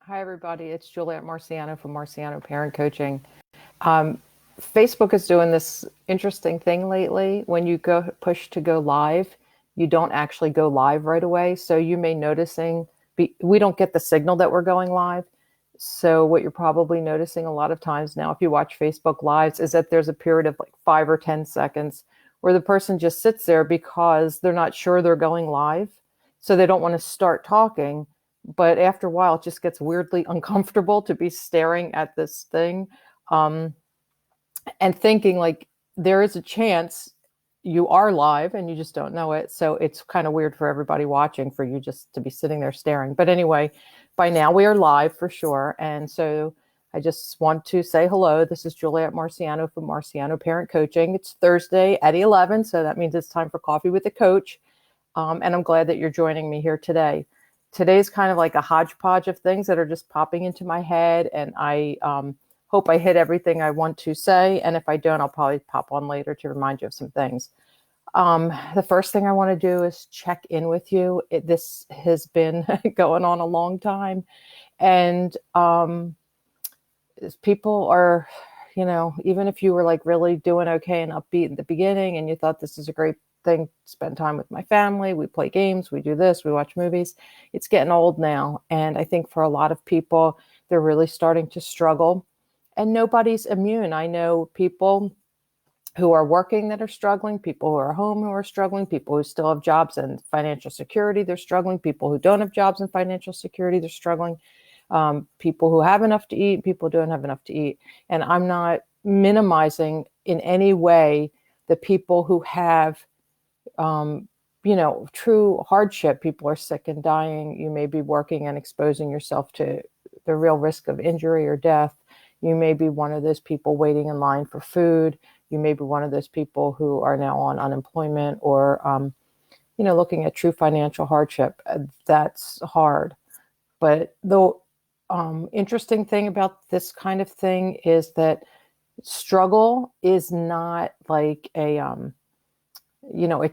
Hi, everybody. It's Juliet Marciano from Marciano Parent Coaching. Um, Facebook is doing this interesting thing lately. When you go push to go live, you don't actually go live right away. So you may noticing we don't get the signal that we're going live. So what you're probably noticing a lot of times now, if you watch Facebook Lives, is that there's a period of like 5 or 10 seconds where the person just sits there because they're not sure they're going live. So they don't want to start talking. But after a while, it just gets weirdly uncomfortable to be staring at this thing. Um, and thinking like there is a chance you are live and you just don't know it. So it's kind of weird for everybody watching for you just to be sitting there staring. But anyway, by now we are live for sure. And so I just want to say hello. This is Juliet Marciano from Marciano Parent Coaching. It's Thursday at 11. So that means it's time for coffee with a coach. And I'm glad that you're joining me here today. Today's kind of like a hodgepodge of things that are just popping into my head. And I hope I hit everything I want to say. And if I don't, I'll probably pop on later to remind you of some things. The first thing I want to do is check in with you. This has been going on a long time. And people are, even if you were like really doing okay and upbeat in the beginning and you thought this is a great thing, spend time with my family, we play games, we do this, we watch movies, it's getting old now. And I think for a lot of people, they're really starting to struggle. And nobody's immune. I know people who are working that are struggling, people who are home who are struggling, people who still have jobs and financial security, they're struggling, people who don't have jobs and financial security, they're struggling, people who have enough to eat, people who don't have enough to eat. And I'm not minimizing in any way the people who have, true hardship. People are sick and dying. You may be working and exposing yourself to the real risk of injury or death. You may be one of those people waiting in line for food. You may be one of those people who are now on unemployment or, looking at true financial hardship. That's hard. But the interesting thing about this kind of thing is that struggle is not like a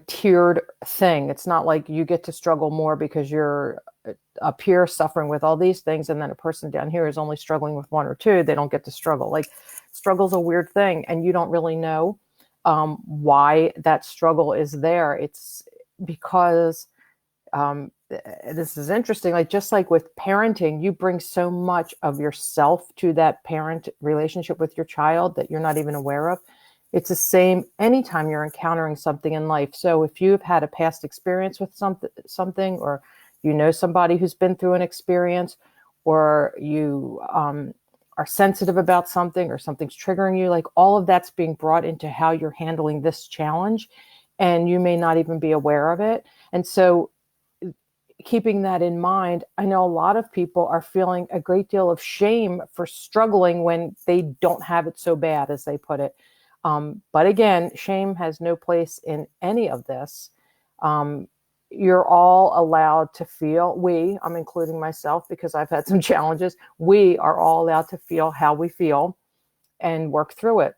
tiered thing. It's not like you get to struggle more because you're up here suffering with all these things, and then a person down here is only struggling with one or two. They don't get to struggle. Like, struggle's a weird thing, and you don't really know why that struggle is there. It's because this is interesting. Like, just like with parenting, you bring so much of yourself to that parent relationship with your child that you're not even aware of. It's the same anytime you're encountering something in life. So if you've had a past experience with something, or somebody who's been through an experience, or you are sensitive about something, or something's triggering you, like all of that's being brought into how you're handling this challenge, and you may not even be aware of it. And so keeping that in mind, I know a lot of people are feeling a great deal of shame for struggling when they don't have it so bad, as they put it. But again, shame has no place in any of this. You're all allowed to feel, I'm including myself because I've had some challenges, we are all allowed to feel how we feel and work through it.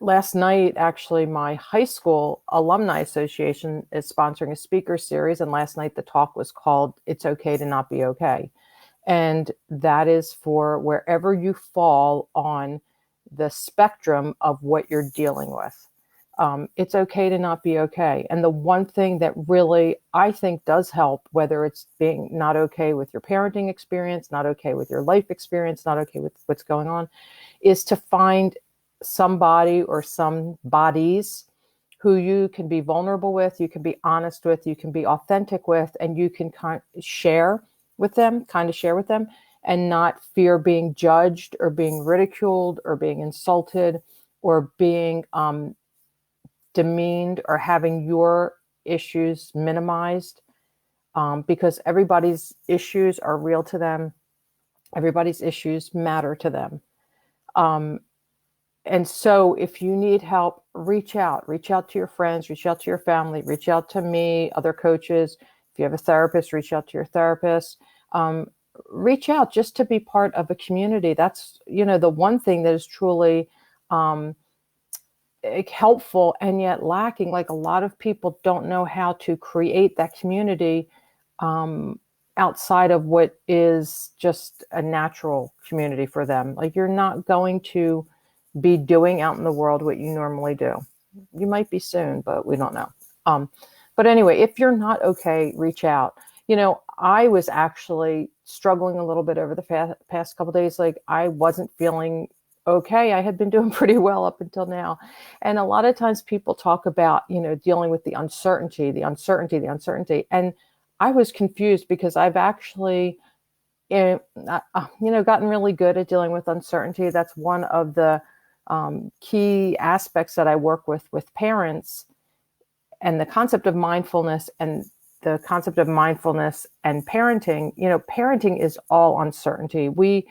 Last night, actually, my high school alumni association is sponsoring a speaker series. And last night the talk was called "It's Okay to Not Be Okay." And that is for wherever you fall on the spectrum of what you're dealing with. It's okay to not be okay. And the one thing that really, I think, does help, whether it's being not okay with your parenting experience, not okay with your life experience, not okay with what's going on, is to find somebody or some bodies who you can be vulnerable with, you can be honest with, you can be authentic with, and you can kind of share with them, and not fear being judged or being ridiculed or being insulted or being demeaned or having your issues minimized, because everybody's issues are real to them. Everybody's issues matter to them. And so if you need help, reach out to your friends, reach out to your family, reach out to me, other coaches. If you have a therapist, reach out to your therapist. Reach out just to be part of a community. That's, the one thing that is truly helpful and yet lacking. Like, a lot of people don't know how to create that community outside of what is just a natural community for them. Like, you're not going to be doing out in the world what you normally do. You might be soon, but we don't know. But anyway, if you're not okay, reach out. I was actually struggling a little bit over the past couple of days. Like, I wasn't feeling okay. I had been doing pretty well up until now. And a lot of times people talk about, dealing with the uncertainty. And I was confused because I've actually, gotten really good at dealing with uncertainty. That's one of the key aspects that I work with parents, and the concept of mindfulness and parenting. Parenting is all uncertainty. We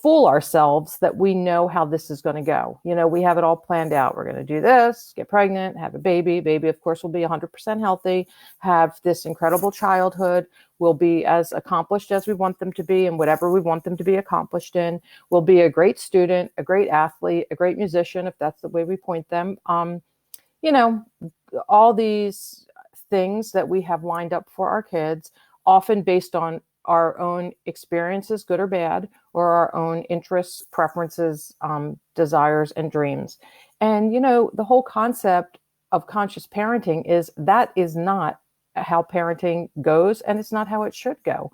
fool ourselves that we know how this is going to go. We have it all planned out. We're going to do this, get pregnant, have a baby. Baby, of course, will be 100% healthy, have this incredible childhood, will be as accomplished as we want them to be in whatever we want them to be accomplished in, will be a great student, a great athlete, a great musician, if that's the way we point them. All these things that we have lined up for our kids, often based on our own experiences, good or bad, or our own interests, preferences, desires, and dreams. And, the whole concept of conscious parenting is not how parenting goes, and it's not how it should go.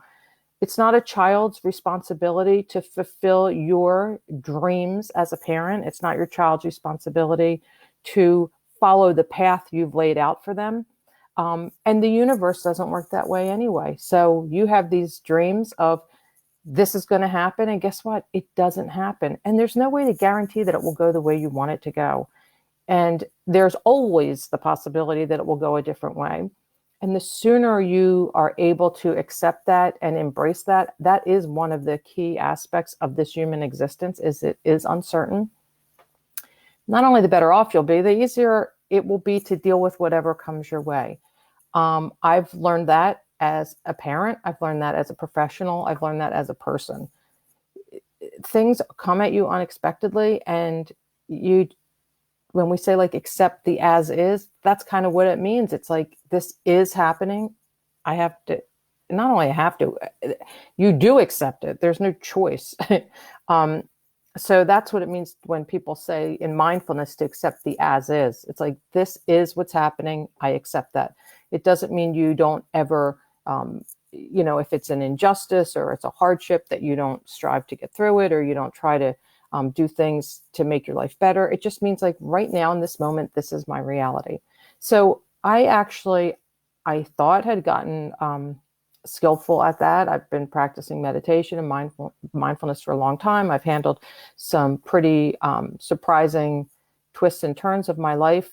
It's not a child's responsibility to fulfill your dreams as a parent. It's not your child's responsibility to follow the path you've laid out for them. And the universe doesn't work that way anyway. So you have these dreams of this is going to happen. And guess what? It doesn't happen. And there's no way to guarantee that it will go the way you want it to go. And there's always the possibility that it will go a different way. And the sooner you are able to accept that and embrace that, that is one of the key aspects of this human existence, is it is uncertain. Not only the better off you'll be, the easier it will be to deal with whatever comes your way. I've learned that as a parent. I've learned that as a professional. I've learned that as a person. Things come at you unexpectedly, and when we say like accept the as is, that's kind of what it means. It's like, this is happening. I have to, not only I have to, you do accept it. There's no choice. So that's what it means when people say in mindfulness to accept the as is. It's like, this is what's happening. I accept that. It doesn't mean you don't ever, if it's an injustice or it's a hardship, that you don't strive to get through it, or you don't try to do things to make your life better. It just means like, right now in this moment, this is my reality. So I thought had gotten skillful at that. I've been practicing meditation and mindfulness for a long time. I've handled some pretty surprising twists and turns of my life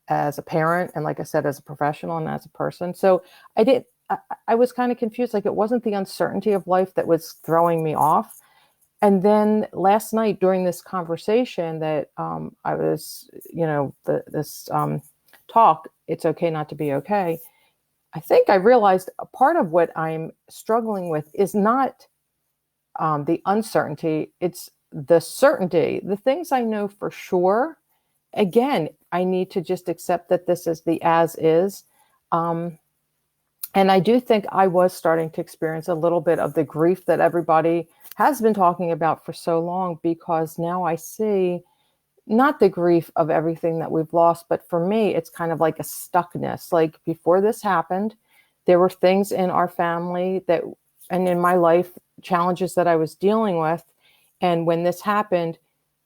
as a parent, and like I said, as a professional and as a person. So I was kind of confused. Like, it wasn't the uncertainty of life that was throwing me off. And then last night during this conversation that I was, this talk, It's Okay Not to Be Okay, I think I realized a part of what I'm struggling with is not the uncertainty, it's the certainty. The things I know for sure, again, I need to just accept that this is the as is. And I do think I was starting to experience a little bit of the grief that everybody has been talking about for so long, because now I see not the grief of everything that we've lost, but for me, it's kind of like a stuckness. Like, before this happened, there were things in our family and in my life, challenges that I was dealing with. And when this happened,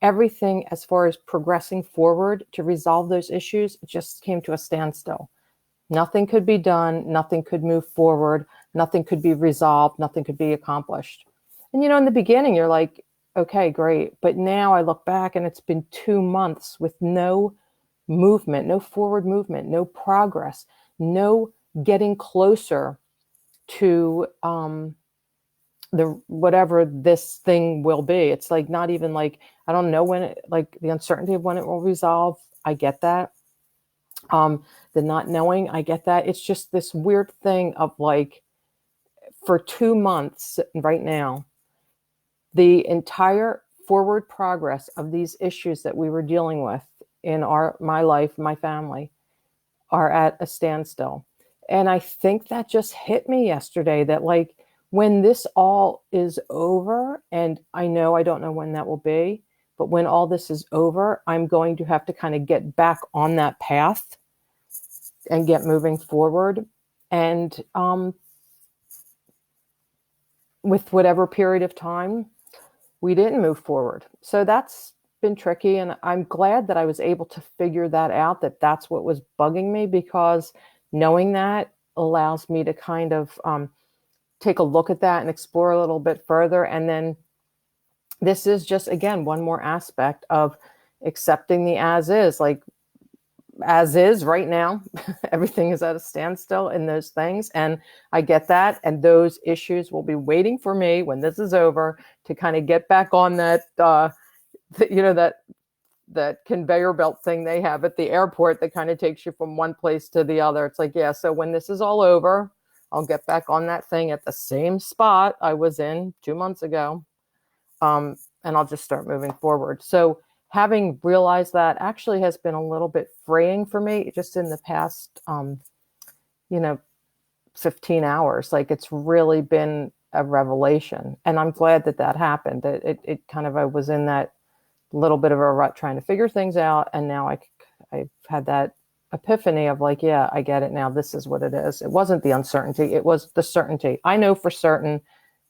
everything as far as progressing forward to resolve those issues just came to a standstill. Nothing could be done. Nothing could move forward. Nothing could be resolved. Nothing could be accomplished. And, in the beginning, you're like, okay, great. But now I look back and it's been 2 months with no movement, no forward movement, no progress, no getting closer to the whatever this thing will be. It's like, not even like, I don't know when the uncertainty of when it will resolve. I get that. The not knowing, I get that. It's just this weird thing of like, for 2 months right now, the entire forward progress of these issues that we were dealing with in my life, my family, are at a standstill. And I think that just hit me yesterday, that like, when this all is over, and I know I don't know when that will be, but when all this is over, I'm going to have to kind of get back on that path and get moving forward. And with whatever period of time, we didn't move forward. So that's been tricky. And I'm glad that I was able to figure that out, that that's what was bugging me, because knowing that allows me to kind of take a look at that and explore a little bit further. And then this is just, again, one more aspect of accepting the as is. Like, as is right now, everything is at a standstill in those things. And I get that. And those issues will be waiting for me when this is over to kind of get back on that, that conveyor belt thing they have at the airport that kind of takes you from one place to the other. It's like, yeah, so when this is all over, I'll get back on that thing at the same spot I was in 2 months ago. And I'll just start moving forward. So having realized that actually has been a little bit freeing for me just in the past, 15 hours. Like, it's really been a revelation. And I'm glad that that happened. It kind of, I was in that little bit of a rut trying to figure things out. And now I've had that epiphany of like, yeah, I get it now. This is what it is. It wasn't the uncertainty. It was the certainty. I know for certain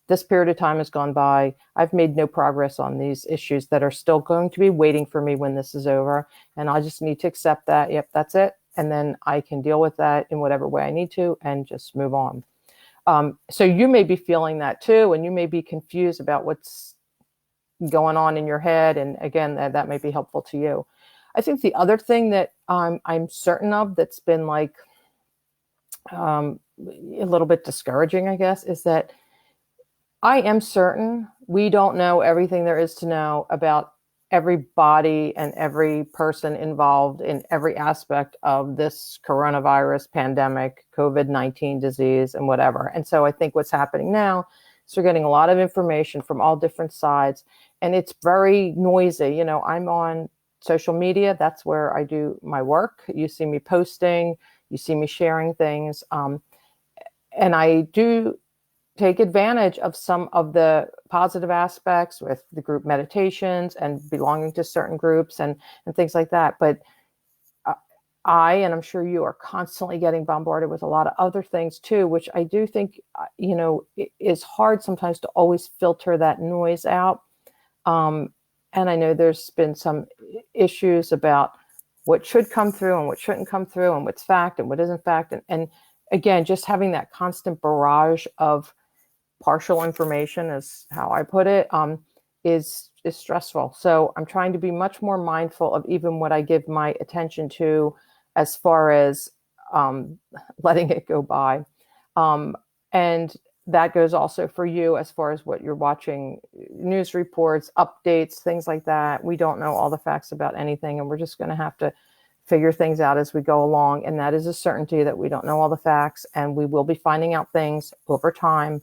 this period of time has gone by. I've made no progress on these issues that are still going to be waiting for me when this is over. And I just need to accept that. Yep, that's it. And then I can deal with that in whatever way I need to and just move on. So you may be feeling that too, and you may be confused about what's going on in your head. And again, that may be helpful to you. I think the other thing that I'm certain of that's been like a little bit discouraging, I guess, is that I am certain we don't know everything there is to know about every body and every person involved in every aspect of this coronavirus pandemic, COVID-19 disease, and whatever. And so I think what's happening now is we're getting a lot of information from all different sides, and it's very noisy. I'm on social media. That's where I do my work. You see me posting, you see me sharing things. And I do take advantage of some of the positive aspects with the group meditations and belonging to certain groups and things like that. But and I'm sure you are constantly getting bombarded with a lot of other things too, which I do think, it is hard sometimes to always filter that noise out. And I know there's been some issues about what should come through and what shouldn't come through and what's fact and what isn't fact. And again, just having that constant barrage of partial information, is how I put it, is stressful. So I'm trying to be much more mindful of even what I give my attention to, as far as letting it go by. And that goes also for you as far as what you're watching, news reports, updates, things like that. We don't know all the facts about anything, and we're just going to have to figure things out as we go along. And that is a certainty, that we don't know all the facts, and we will be finding out things over time,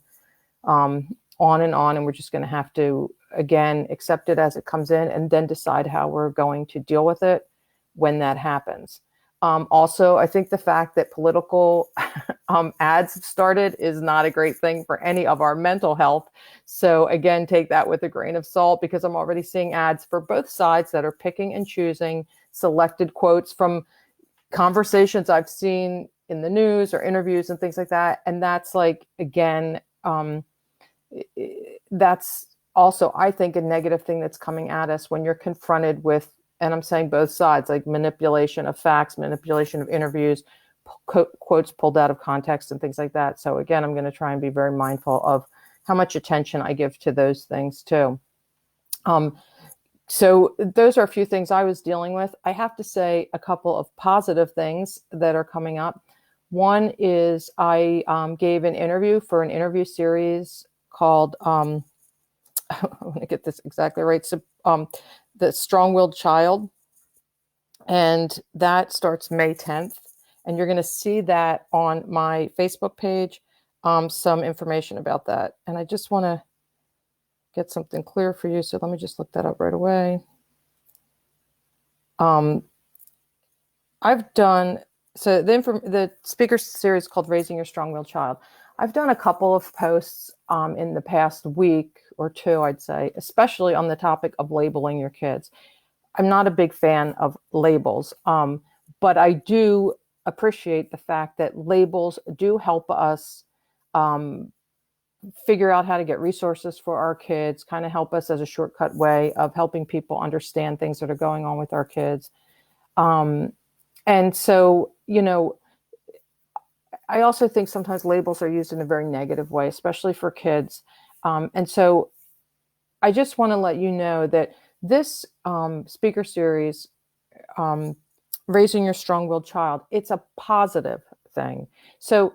on and on. And we're just going to have to, again, accept it as it comes in and then decide how we're going to deal with it when that happens. Also, I think the fact that political ads have started is not a great thing for any of our mental health. So again, take that with a grain of salt, because I'm already seeing ads for both sides that are picking and choosing selected quotes from conversations I've seen in the news or interviews and things like that. And that's like, again, that's also, I think, a negative thing that's coming at us when you're confronted with, and I'm saying both sides, like manipulation of facts, manipulation of interviews, quotes pulled out of context and things like that. So again, I'm going to try and be very mindful of how much attention I give to those things too. So those are a few things I was dealing with. I have to say a couple of positive things that are coming up. One is I gave an interview for an interview series called, I want to get this exactly right, so The Strong-Willed Child. And that starts May 10th. And you're going to see that on my Facebook page, some information about that. And I just want to get something clear for you. So let me just look that up right away. I've done, so the speaker series called Raising Your Strong-Willed Child. I've done a couple of posts in the past week or two, I'd say, especially on the topic of labeling your kids. I'm not a big fan of labels, but I do appreciate the fact that labels do help us um, figure out how to get resources for our kids, kind of help us as a shortcut way of helping people understand things that are going on with our kids. Um, and so, I also think sometimes labels are used in a very negative way, especially for kids. And so I just want to let you know that this speaker series, um, Raising Your Strong-Willed Child, it's a positive thing. So,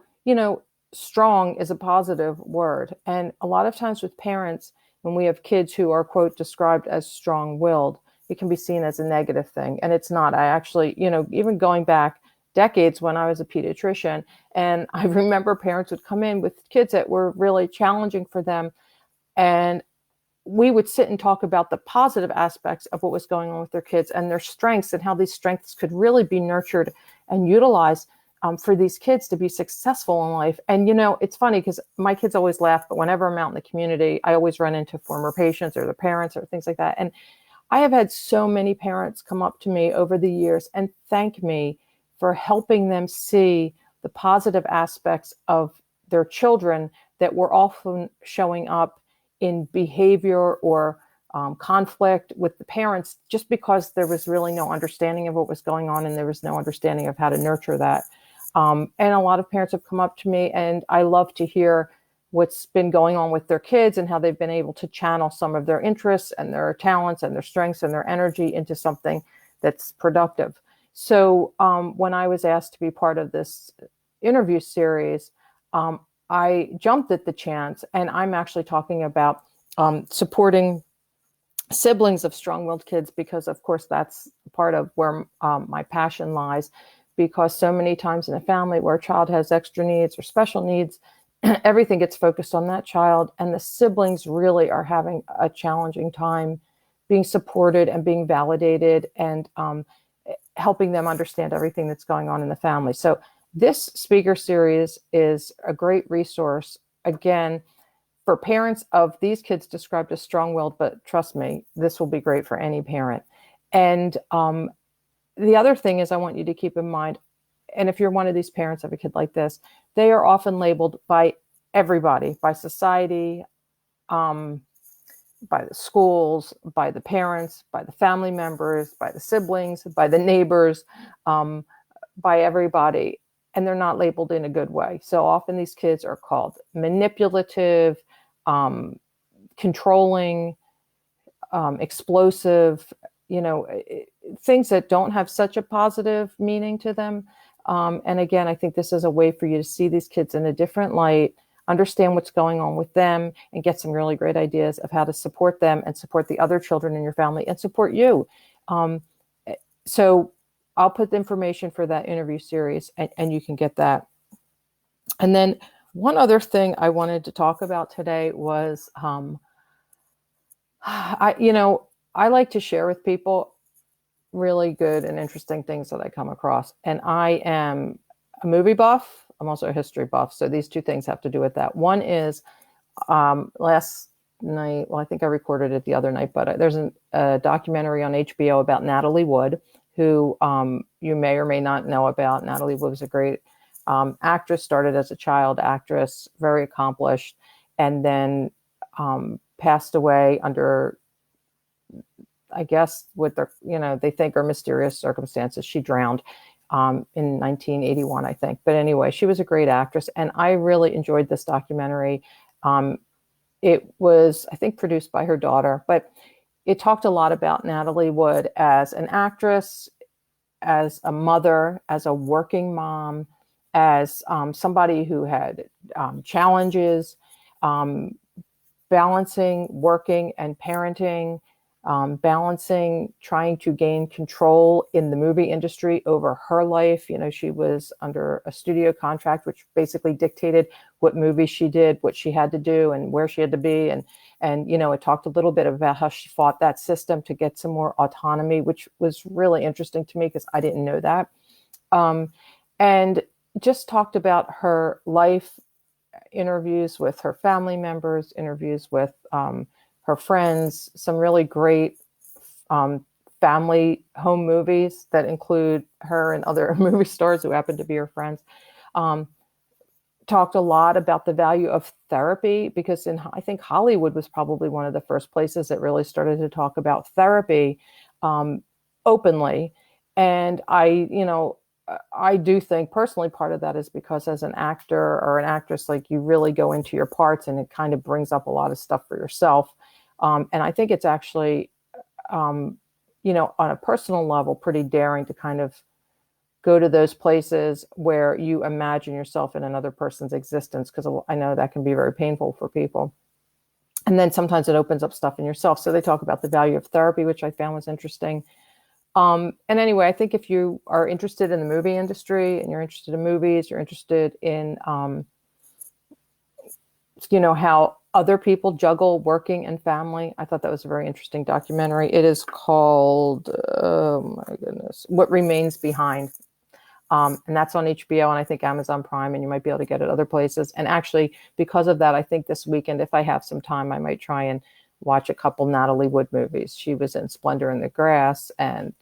strong is a positive word. And a lot of times with parents, when we have kids who are, quote, described as strong-willed, it can be seen as a negative thing. And it's not. I actually, even going back decades when I was a pediatrician, and I remember parents would come in with kids that were really challenging for them. And we would sit and talk about the positive aspects of what was going on with their kids and their strengths and how these strengths could really be nurtured and utilized for these kids to be successful in life. And, it's funny because my kids always laugh, but whenever I'm out in the community, I always run into former patients or their parents or things like that. And I have had so many parents come up to me over the years and thank me for helping them see the positive aspects of their children that were often showing up in behavior or conflict with the parents, just because there was really no understanding of what was going on and there was no understanding of how to nurture that. And a lot of parents have come up to me, and I love to hear what's been going on with their kids and how they've been able to channel some of their interests and their talents and their strengths and their energy into something that's productive. So when I was asked to be part of this interview series, I jumped at the chance, and I'm actually talking about supporting siblings of strong-willed kids, because of course that's part of where my passion lies, because so many times in a family where a child has extra needs or special needs, everything gets focused on that child, and the siblings really are having a challenging time being supported and being validated and helping them understand everything that's going on in the family. So this speaker series is a great resource, again, for parents of these kids described as strong-willed, but trust me, this will be great for any parent. And the other thing is I want you to keep in mind, and if you're one of these parents of a kid like this, they are often labeled by everybody, by society, by the schools, by the parents, by the family members, by the siblings, by the neighbors, by everybody. And they're not labeled in a good way. So often these kids are called manipulative, controlling, explosive, things that don't have such a positive meaning to them. And again, I think this is a way for you to see these kids in a different light, understand what's going on with them, and get some really great ideas of how to support them and support the other children in your family and support you. So I'll put the information for that interview series, and you can get that. And then one other thing I wanted to talk about today was, I like to share with people really good and interesting things that I come across. And I am a movie buff. I'm also a history buff. So these two things have to do with that. One is last night, well, I think I recorded it the other night, but there's a documentary on HBO about Natalie Wood, who you may or may not know about. Natalie Wood was a great actress, started as a child actress, very accomplished, and then passed away under, I guess, what they think are mysterious circumstances. She drowned in 1981, I think. But anyway, she was a great actress, and I really enjoyed this documentary. It was, I think, produced by her daughter, but it talked a lot about Natalie Wood as an actress, as a mother, as a working mom, as somebody who had challenges, balancing working and parenting, balancing trying to gain control in the movie industry over her life. She was under a studio contract, which basically dictated what movies she did, what she had to do, and where she had to be. And it talked a little bit about how she fought that system to get some more autonomy, which was really interesting to me because I didn't know that. And just talked about her life, interviews with her family members, interviews with her friends, some really great family home movies that include her and other movie stars who happen to be her friends. Talked a lot about the value of therapy, because I think Hollywood was probably one of the first places that really started to talk about therapy openly. And I do think personally part of that is because as an actor or an actress, like, you really go into your parts and it kind of brings up a lot of stuff for yourself. And I think it's actually, on a personal level, pretty daring to kind of go to those places where you imagine yourself in another person's existence, because I know that can be very painful for people. And then sometimes it opens up stuff in yourself. So they talk about the value of therapy, which I found was interesting. And anyway, I think if you are interested in the movie industry and you're interested in movies, you're interested in, how other people juggle working and family. I thought that was a very interesting documentary. It is called, oh my goodness, What Remains Behind. And that's on HBO and I think Amazon Prime, and you might be able to get it other places. And actually, because of that, I think this weekend, if I have some time, I might try and watch a couple Natalie Wood movies. She was in Splendor in the Grass and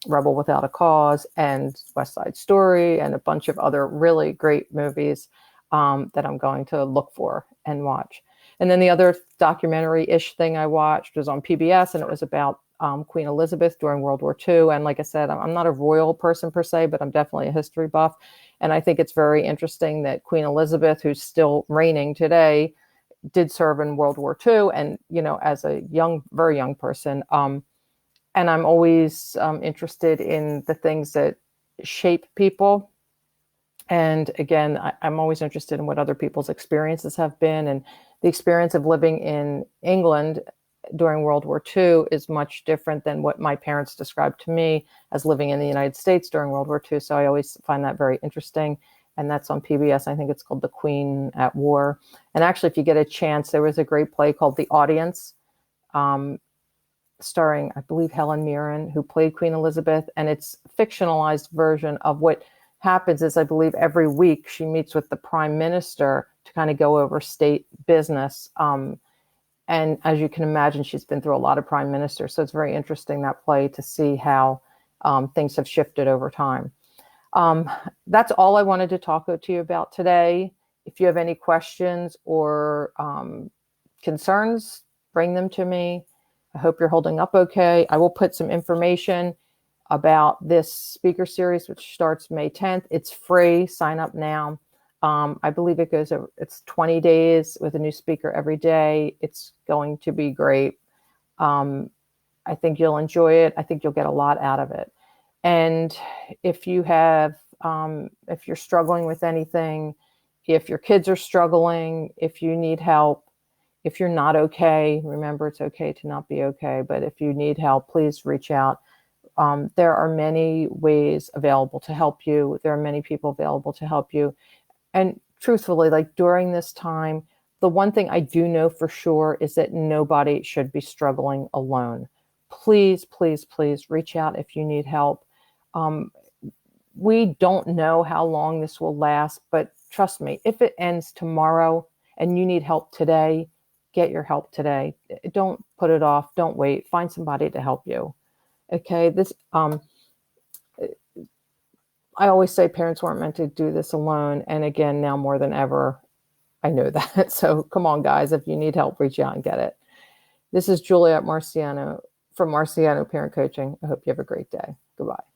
Rebel Without a Cause and West Side Story and a bunch of other really great movies that I'm going to look for and watch. And then the other documentary-ish thing I watched was on PBS, and it was about Queen Elizabeth during World War II. And like I said, I'm not a royal person per se, but I'm definitely a history buff. And I think it's very interesting that Queen Elizabeth, who's still reigning today, did serve in World War II. And, as a very young person, and I'm always interested in the things that shape people. And again, I'm always interested in what other people's experiences have been. And the experience of living in England during World War II is much different than what my parents described to me as living in the United States during World War II. So I always find that very interesting. And that's on PBS. I think it's called The Queen at War. And actually, if you get a chance, there was a great play called The Audience, starring, I believe, Helen Mirren, who played Queen Elizabeth. And it's a fictionalized version of what happens is, I believe, every week she meets with the prime minister to kind of go over state business. And as you can imagine, she's been through a lot of prime ministers. So it's very interesting, that play, to see how things have shifted over time. That's all I wanted to talk to you about today. If you have any questions or concerns, bring them to me. I hope you're holding up okay. I will put some information about this speaker series, which starts May 10th. It's free. Sign up now. I believe it's 20 days with a new speaker every day. It's going to be great. I think you'll enjoy it. I think you'll get a lot out of it. And if you have, if you're struggling with anything, if your kids are struggling, if you need help, if you're not okay, remember, it's okay to not be okay. But if you need help, please reach out. There are many ways available to help you. There are many people available to help you. And truthfully, like, during this time, the one thing I do know for sure is that nobody should be struggling alone. Please, please, please reach out if you need help. We don't know how long this will last, but trust me, if it ends tomorrow and you need help today, get your help today. Don't put it off. Don't wait. Find somebody to help you. Okay, I always say parents weren't meant to do this alone. And again, now more than ever, I know that. So come on, guys, if you need help, reach out and get it. This is Juliet Marciano from Marciano Parent Coaching. I hope you have a great day. Goodbye.